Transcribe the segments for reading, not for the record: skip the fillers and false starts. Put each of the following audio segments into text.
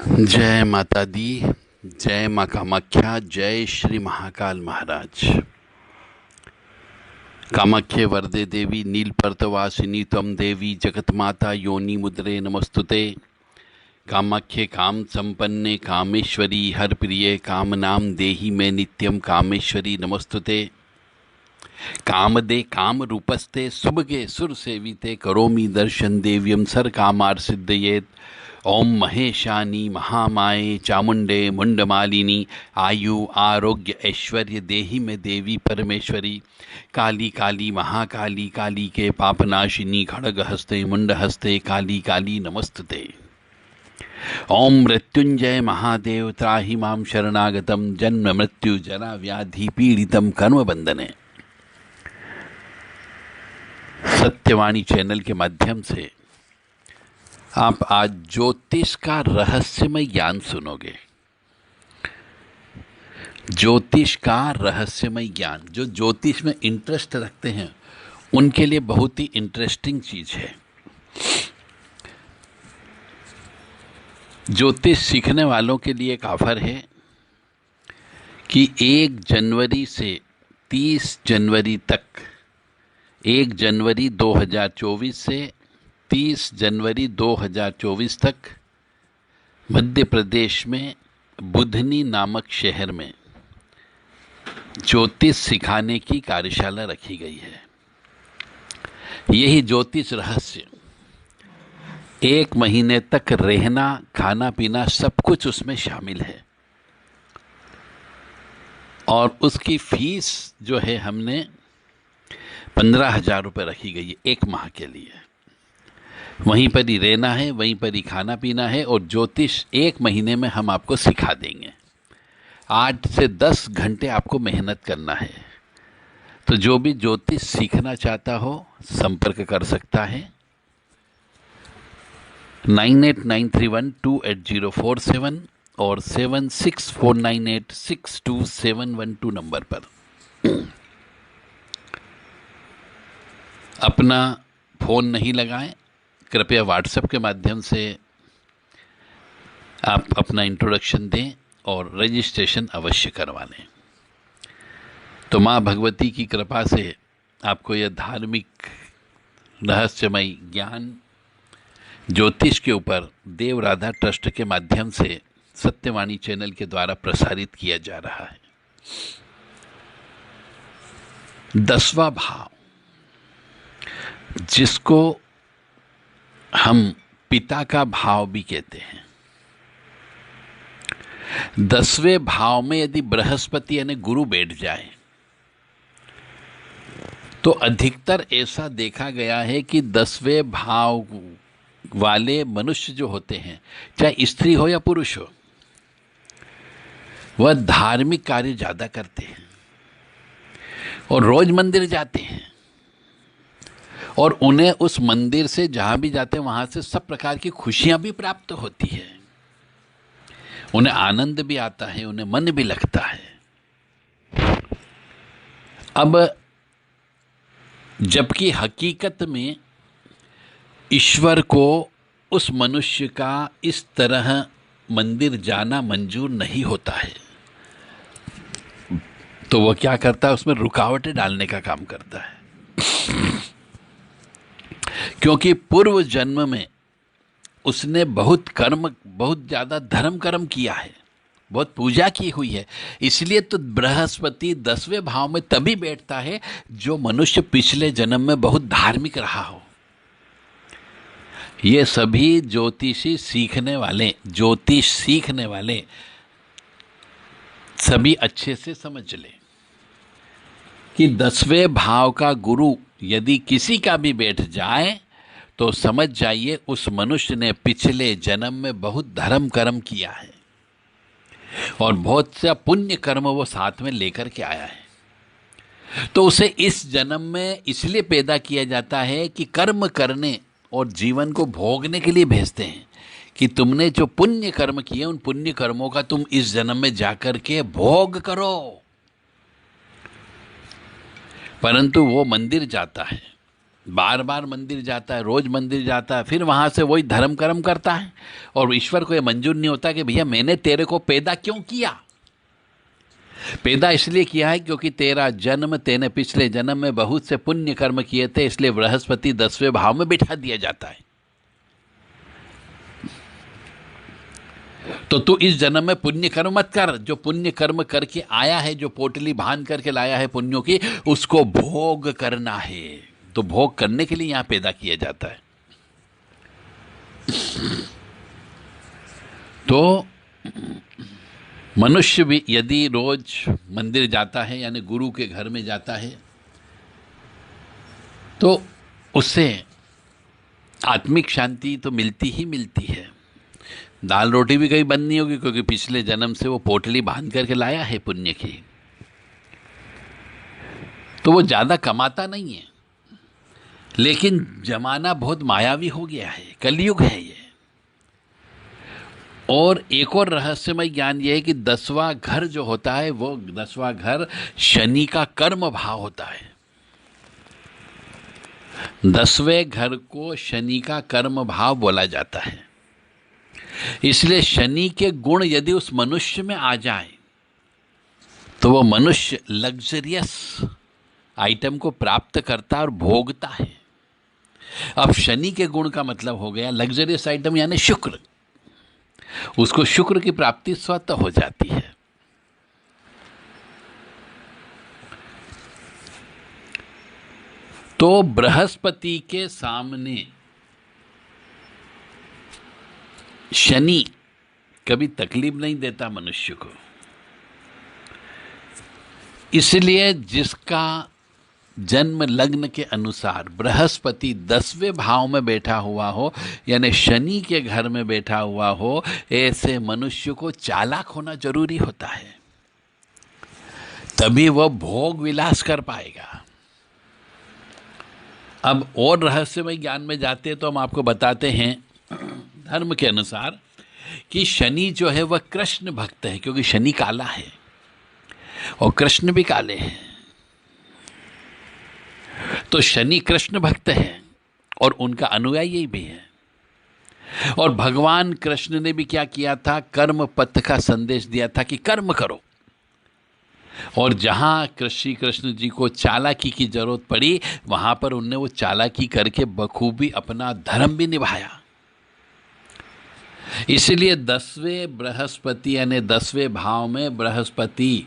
जय माता दी। जय माँ कामाख्या। जय श्री महाकाल महाराज। कामाख्ये वरदे देवी नीलपर्तवासिनी त्वं देवी जगतमाता योनि मुद्रे नमस्तुते। कामाख्ये काम संपन्ने कामेश्वरी हर प्रिये कामनाम देहि मे नित्यम कामेश्वरी नमस्तुते। कामदे काम रूपस्ते सुभगे सुर सेविते करोमि दर्शन देव्यम सर कामार सिद्धयेत। ओम महेशानी महामाये चामुंडे मुंडमालिनी आयु आरोग्य ऐश्वर्य देहि में देवी परमेश्वरी। काली काली महाकाली काली के पापनाशिनी खड़ग हस्ते मुंड हस्ते काली काली नमस्तुते। ओम मृत्युंजय महादेव त्राहि मां शरणागतम जन्म मृत्यु जरा व्याधि पीड़ितम कर्म बंधने। सत्यवाणी चैनल के माध्यम से आप आज ज्योतिष का रहस्यमय ज्ञान सुनोगे। ज्योतिष का रहस्यमय ज्ञान, जो ज्योतिष में इंटरेस्ट रखते हैं उनके लिए बहुत ही इंटरेस्टिंग चीज है। ज्योतिष सीखने वालों के लिए एक ऑफर है कि 1 जनवरी से 30 जनवरी तक, 1 जनवरी 2024 से 30 जनवरी 2024 तक मध्य प्रदेश में बुधनी नामक शहर में ज्योतिष सिखाने की कार्यशाला रखी गई है। यही ज्योतिष रहस्य 1 महीने तक रहना खाना पीना सब कुछ उसमें शामिल है और उसकी फीस जो है हमने 15,000 रुपये रखी गई है 1 माह के लिए। वहीं पर ही रहना है, वहीं पर ही खाना पीना है और ज्योतिष 1 महीने में हम आपको सिखा देंगे। 8 से 10 घंटे आपको मेहनत करना है। तो जो भी ज्योतिष सीखना चाहता हो संपर्क कर सकता है 9893128047 और 7649862712 नंबर पर। अपना फ़ोन नहीं लगाएं, कृपया व्हाट्सएप के माध्यम से आप अपना इंट्रोडक्शन दें और रजिस्ट्रेशन अवश्य करवा लें। तो माँ भगवती की कृपा से आपको यह धार्मिक रहस्यमय ज्ञान ज्योतिष के ऊपर देव राधा ट्रस्ट के माध्यम से सत्यवाणी चैनल के द्वारा प्रसारित किया जा रहा है। 10वां भाव, जिसको हम पिता का भाव भी कहते हैं, 10वें भाव में यदि बृहस्पति यानी गुरु बैठ जाए तो अधिकतर ऐसा देखा गया है कि 10वें भाव वाले मनुष्य जो होते हैं, चाहे स्त्री हो या पुरुष हो, वह धार्मिक कार्य ज्यादा करते हैं और रोज मंदिर जाते हैं और उन्हें उस मंदिर से जहां भी जाते हैं वहां से सब प्रकार की खुशियां भी प्राप्त होती है। उन्हें आनंद भी आता है, उन्हें मन भी लगता है। अब जबकि हकीकत में ईश्वर को उस मनुष्य का इस तरह मंदिर जाना मंजूर नहीं होता है, तो वह क्या करता है, उसमें रुकावटें डालने का काम करता है। क्योंकि पूर्व जन्म में उसने बहुत ज्यादा धर्म कर्म किया है, बहुत पूजा की हुई है। इसलिए तो बृहस्पति 10वें भाव में तभी बैठता है जो मनुष्य पिछले जन्म में बहुत धार्मिक रहा हो। ये सभी ज्योतिष सीखने वाले सभी अच्छे से समझ लें कि 10वें भाव का गुरु यदि किसी का भी बैठ जाए तो समझ जाइए उस मनुष्य ने पिछले जन्म में बहुत धर्म कर्म किया है और बहुत सा पुण्य कर्म वो साथ में लेकर के आया है। तो उसे इस जन्म में इसलिए पैदा किया जाता है कि कर्म करने और जीवन को भोगने के लिए भेजते हैं कि तुमने जो पुण्य कर्म किए उन पुण्य कर्मों का तुम इस जन्म में जाकर के भोग करो। परंतु वो मंदिर जाता है बार बार मंदिर जाता है, रोज मंदिर जाता है, फिर वहां से वही धर्म कर्म करता है, और ईश्वर को यह मंजूर नहीं होता कि भैया मैंने तेरे को पैदा क्यों किया। पैदा इसलिए किया है क्योंकि तेरा जन्म तेने पिछले जन्म में बहुत से पुण्य कर्म किए थे, इसलिए बृहस्पति 10वें भाव में बिठा दिया जाता है। तो तू इस जन्म में पुण्य कर्म मत कर, जो पुण्य कर्म करके आया है, जो पोटली बांध करके लाया है पुण्यों की, उसको भोग करना है। तो भोग करने के लिए यहां पैदा किया जाता है। तो मनुष्य भी यदि रोज मंदिर जाता है, यानी गुरु के घर में जाता है, तो उससे आत्मिक शांति तो मिलती ही मिलती है। दाल रोटी भी कहीं बंद नहीं होगी, क्योंकि पिछले जन्म से वो पोटली बांध करके लाया है पुण्य की। तो वो ज्यादा कमाता नहीं है, लेकिन जमाना बहुत मायावी हो गया है, कलयुग है ये। और एक और रहस्यमय ज्ञान यह है कि 10वां घर जो होता है, वो 10वां घर शनि का कर्म भाव होता है। 10वें घर को शनि का कर्म भाव बोला जाता है। इसलिए शनि के गुण यदि उस मनुष्य में आ जाए, तो वो मनुष्य लग्जरियस आइटम को प्राप्त करता और भोगता है। अब शनि के गुण का मतलब हो गया लग्जरियस आइटम, यानी शुक्र। उसको शुक्र की प्राप्ति स्वतः हो जाती है। तो बृहस्पति के सामने शनि कभी तकलीफ नहीं देता मनुष्य को। इसलिए जिसका जन्म लग्न के अनुसार बृहस्पति 10वें भाव में बैठा हुआ हो, यानी शनि के घर में बैठा हुआ हो, ऐसे मनुष्य को चालाक होना जरूरी होता है, तभी वह भोग विलास कर पाएगा। अब और रहस्यमय ज्ञान में जाते हैं तो हम आपको बताते हैं धर्म के अनुसार कि शनि जो है वह कृष्ण भक्त है, क्योंकि शनि काला है और कृष्ण भी काले हैं। तो शनि कृष्ण भक्त है और उनका अनुयायी भी है। और भगवान कृष्ण ने भी क्या किया था, कर्म पथ का संदेश दिया था कि कर्म करो। और जहां श्री कृष्ण जी को चालाकी की जरूरत पड़ी, वहां पर उनने वो चालाकी करके बखूबी अपना धर्म भी निभाया। इसलिए 10वें बृहस्पति यानी 10वें भाव में बृहस्पति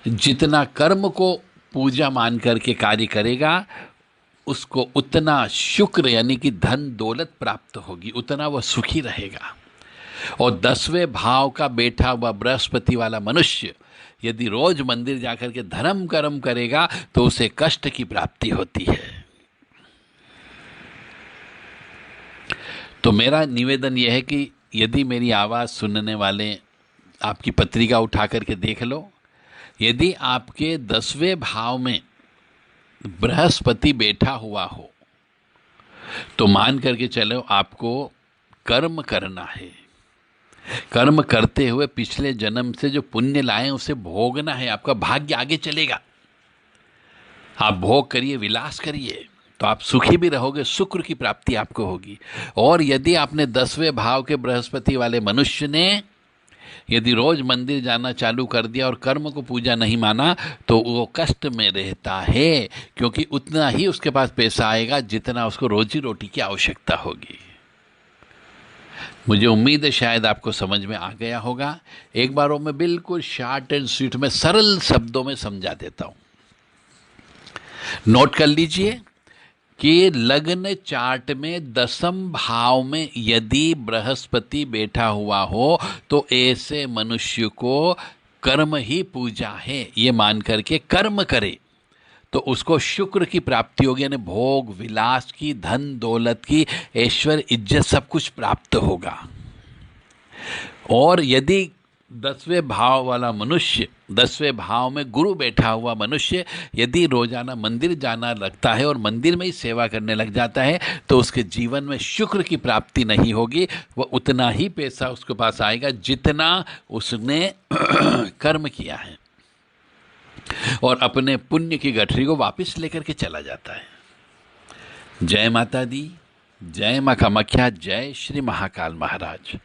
जितना कर्म को पूजा मान करके कार्य करेगा, उसको उतना शुक्र यानी कि धन दौलत प्राप्त होगी, उतना वह सुखी रहेगा। और 10वें भाव का बैठा हुआ बृहस्पति वाला मनुष्य यदि रोज मंदिर जाकर के धर्म कर्म करेगा, तो उसे कष्ट की प्राप्ति होती है। तो मेरा निवेदन यह है कि यदि मेरी आवाज़ सुनने वाले आपकी पत्रिका उठा करके देख लो, यदि आपके 10वें भाव में बृहस्पति बैठा हुआ हो, तो मान करके चलो आपको कर्म करना है। कर्म करते हुए पिछले जन्म से जो पुण्य लाए उसे भोगना है, आपका भाग्य आगे चलेगा। आप भोग करिए, विलास करिए, तो आप सुखी भी रहोगे, शुक्र की प्राप्ति आपको होगी। और यदि आपने 10वें भाव के बृहस्पति वाले मनुष्य ने यदि रोज मंदिर जाना चालू कर दिया और कर्म को पूजा नहीं माना, तो वो कष्ट में रहता है, क्योंकि उतना ही उसके पास पैसा आएगा जितना उसको रोजी रोटी की आवश्यकता होगी। मुझे उम्मीद है शायद आपको समझ में आ गया होगा। एक बार वो मैं बिल्कुल शॉर्ट एंड स्वीट में सरल शब्दों में समझा देता हूं। नोट कर लीजिए कि लग्न चार्ट में 10वें भाव में यदि बृहस्पति बैठा हुआ हो, तो ऐसे मनुष्य को कर्म ही पूजा है ये मान करके कर्म करे, तो उसको शुक्र की प्राप्ति होगी, यानी भोग विलास की, धन दौलत की, ऐश्वर्य इज्जत सब कुछ प्राप्त होगा। और यदि 10वें भाव वाला मनुष्य, 10वें भाव में गुरु बैठा हुआ मनुष्य यदि रोजाना मंदिर जाना लगता है और मंदिर में ही सेवा करने लग जाता है, तो उसके जीवन में शुक्र की प्राप्ति नहीं होगी। वह उतना ही पैसा उसके पास आएगा जितना उसने कर्म किया है, और अपने पुण्य की गठरी को वापस लेकर के चला जाता है। जय माता दी, जय माँ कामाख्या, जय श्री महाकाल महाराज।